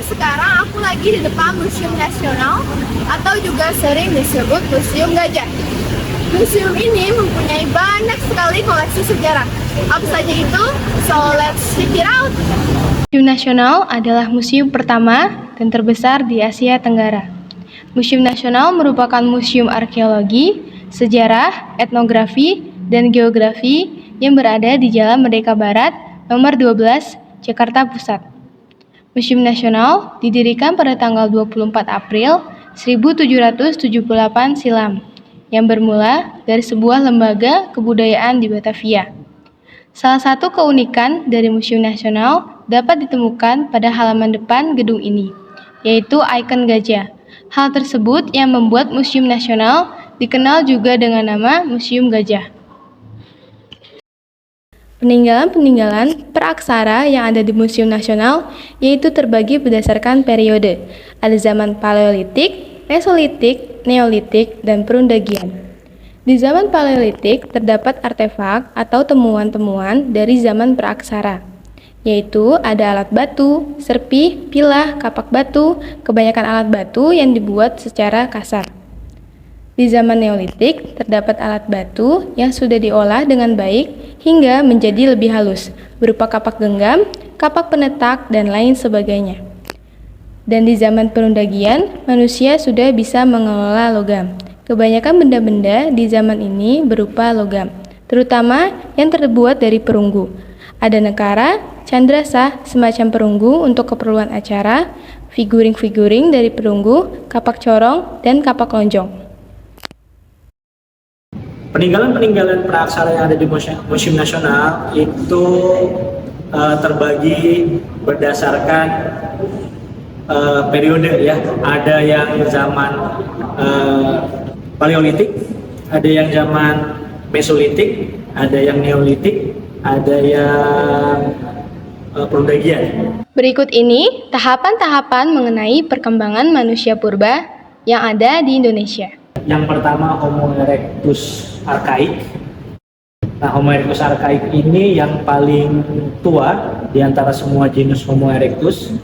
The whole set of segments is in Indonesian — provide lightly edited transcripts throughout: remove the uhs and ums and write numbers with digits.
sekarang aku lagi di depan Museum Nasional atau juga sering disebut Museum Gajah. Museum ini mempunyai banyak sekali koleksi sejarah. Apa saja itu? So let's check it out. Museum Nasional adalah museum pertama dan terbesar di Asia Tenggara. Museum Nasional merupakan museum arkeologi, sejarah, etnografi, dan geografi yang berada di Jalan Merdeka Barat, nomor 12, Jakarta Pusat. Museum Nasional didirikan pada tanggal 24 April 1778 silam, yang bermula dari sebuah lembaga kebudayaan di Batavia. Salah satu keunikan dari Museum Nasional dapat ditemukan pada halaman depan gedung ini, yaitu ikon gajah. Hal tersebut yang membuat Museum Nasional dikenal juga dengan nama Museum Gajah. Peninggalan-peninggalan praaksara yang ada di Museum Nasional yaitu terbagi berdasarkan periode. Ada zaman Paleolitik, Mesolitik, Neolitik, dan Perundagian. Di zaman Paleolitik terdapat artefak atau temuan-temuan dari zaman praaksara, yaitu ada alat batu, serpih, pilah, kapak batu, kebanyakan alat batu yang dibuat secara kasar. Di zaman Neolitik terdapat alat batu yang sudah diolah dengan baik hingga menjadi lebih halus, berupa kapak genggam, kapak penetak, dan lain sebagainya. Dan di zaman Perundagian, manusia sudah bisa mengelola logam. Kebanyakan benda-benda di zaman ini berupa logam, terutama yang terbuat dari perunggu. Ada nekara, candrasah, semacam perunggu untuk keperluan acara, figuring-figuring dari perunggu, kapak corong, dan kapak lonjong. Peninggalan-peninggalan praaksara yang ada di Museum Nasional itu terbagi berdasarkan periode ya. Ada yang zaman Paleolitik, ada yang zaman Mesolitik, ada yang Neolitik, ada yang Perundagian. Berikut ini tahapan-tahapan mengenai perkembangan manusia purba yang ada di Indonesia. Yang pertama Homo erectus archaik. Nah, Homo erectus archaik ini yang paling tua di antara semua genus Homo erectus.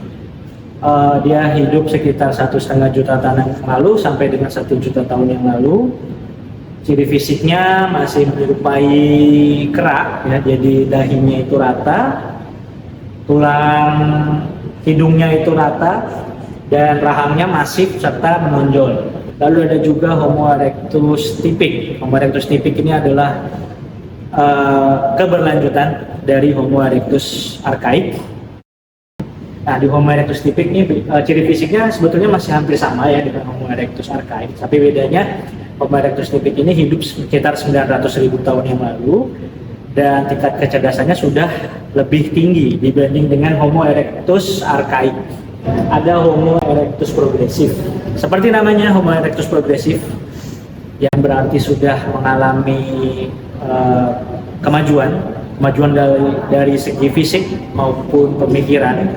Dia hidup sekitar 1,5 juta tahun yang lalu sampai dengan 1 juta tahun yang lalu. Ciri fisiknya masih menyerupai kera, ya, jadi dahinya itu rata, tulang hidungnya itu rata, dan rahangnya masif serta menonjol. Lalu ada juga Homo erectus typic. Homo erectus typic ini adalah keberlanjutan dari Homo erectus archaik. Nah, di Homo erectus typic ini ciri fisiknya sebetulnya masih hampir sama ya dengan Homo erectus archaik. Tapi bedanya Homo erectus typic ini hidup sekitar 900.000 tahun yang lalu dan tingkat kecerdasannya sudah lebih tinggi dibanding dengan Homo erectus archaik. Ada Homo erectus progresif. Seperti namanya Homo erectus progresif yang berarti sudah mengalami kemajuan dari segi fisik maupun pemikiran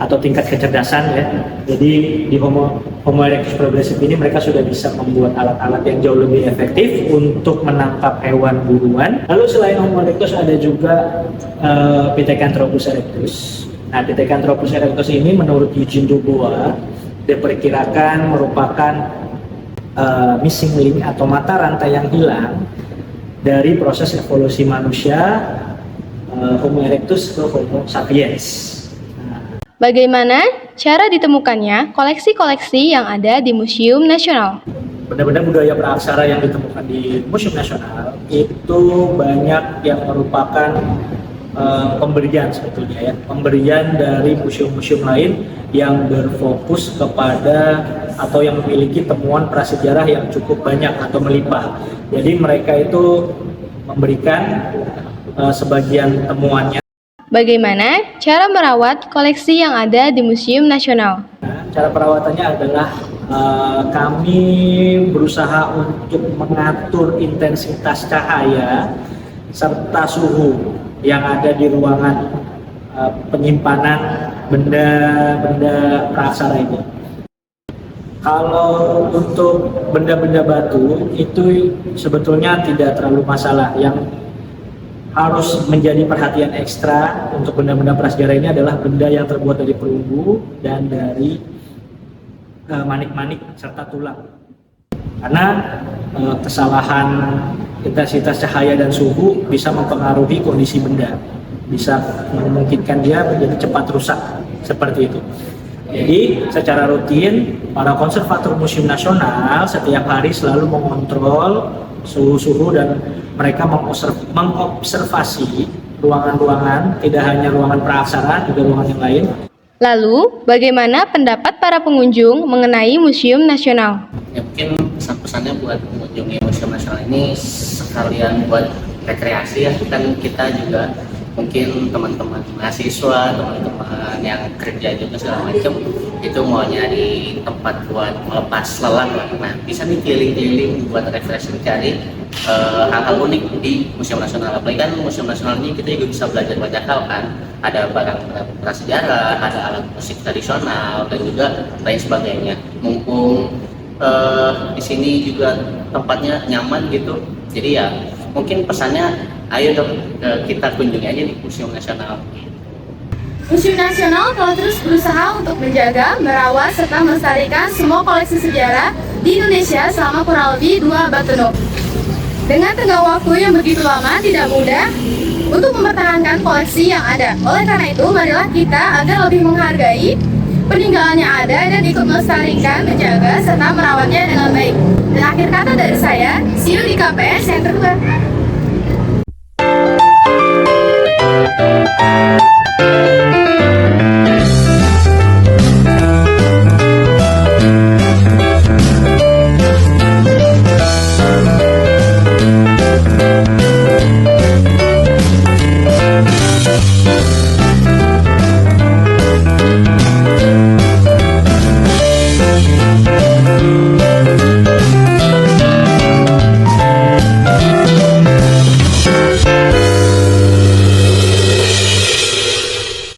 atau tingkat kecerdasan ya. Jadi di Homo erectus progresif ini mereka sudah bisa membuat alat-alat yang jauh lebih efektif untuk menangkap hewan buruan. Lalu selain Homo erectus ada juga Pithecanthropus erectus. Nah, Pithecanthropus erectus ini menurut Eugene Dubois diperkirakan merupakan missing link atau mata rantai yang hilang dari proses evolusi manusia Homo erectus ke Homo sapiens. Bagaimana cara ditemukannya koleksi-koleksi yang ada di Museum Nasional? Benda-benda budaya praaksara yang ditemukan di Museum Nasional itu banyak yang merupakan pemberian sebetulnya ya, pemberian dari museum-museum lain yang berfokus kepada atau yang memiliki temuan prasejarah yang cukup banyak atau melimpah. Jadi mereka itu memberikan sebagian temuannya. Bagaimana cara merawat koleksi yang ada di Museum Nasional? Cara perawatannya adalah kami berusaha untuk mengatur intensitas cahaya serta suhu yang ada di ruangan penyimpanan benda-benda praaksara ini. Kalau untuk benda-benda batu itu sebetulnya tidak terlalu masalah. Yang harus menjadi perhatian ekstra untuk benda-benda prasejarah ini adalah benda yang terbuat dari perunggu dan dari manik-manik serta tulang. Karena kesalahan intensitas cahaya dan suhu bisa mempengaruhi kondisi benda, bisa memungkinkan dia menjadi cepat rusak seperti itu. Jadi secara rutin para konservator Museum Nasional setiap hari selalu mengontrol suhu-suhu dan mereka mengobservasi ruangan-ruangan, tidak hanya ruangan praaksara, juga ruangan yang lain. Lalu, bagaimana pendapat para pengunjung mengenai Museum Nasional? Ya mungkin pesan-pesannya buat mengunjungi Museum Nasional ini sekalian buat rekreasi ya, kan kita juga mungkin teman-teman mahasiswa, teman-teman yang kerja juga segala macam itu mau nyari tempat buat melepas lelah lah. Nah bisa nih keliling-keliling buat refreshing, cari hal-hal unik di Museum Nasional. Apalagi kan Museum Nasional ini kita juga bisa belajar banyak hal kan, ada barang prasejarah, ada alat musik tradisional dan juga lain sebagainya. Mumpung di sini juga tempatnya nyaman gitu, jadi ya mungkin pesannya ayo dong kita kunjungi aja di Museum Nasional. Museum Nasional telah terus berusaha untuk menjaga, merawat, serta melestarikan semua koleksi sejarah di Indonesia selama kurang lebih 2 abad penuh. Dengan tenggang waktu yang begitu lama, tidak mudah untuk mempertahankan koleksi yang ada. Oleh karena itu, marilah kita agar lebih menghargai peninggalan yang ada dan ikut melestarikan, menjaga, serta merawatnya dengan baik. Dan akhir kata dari saya, see you di KPS yang terbaru.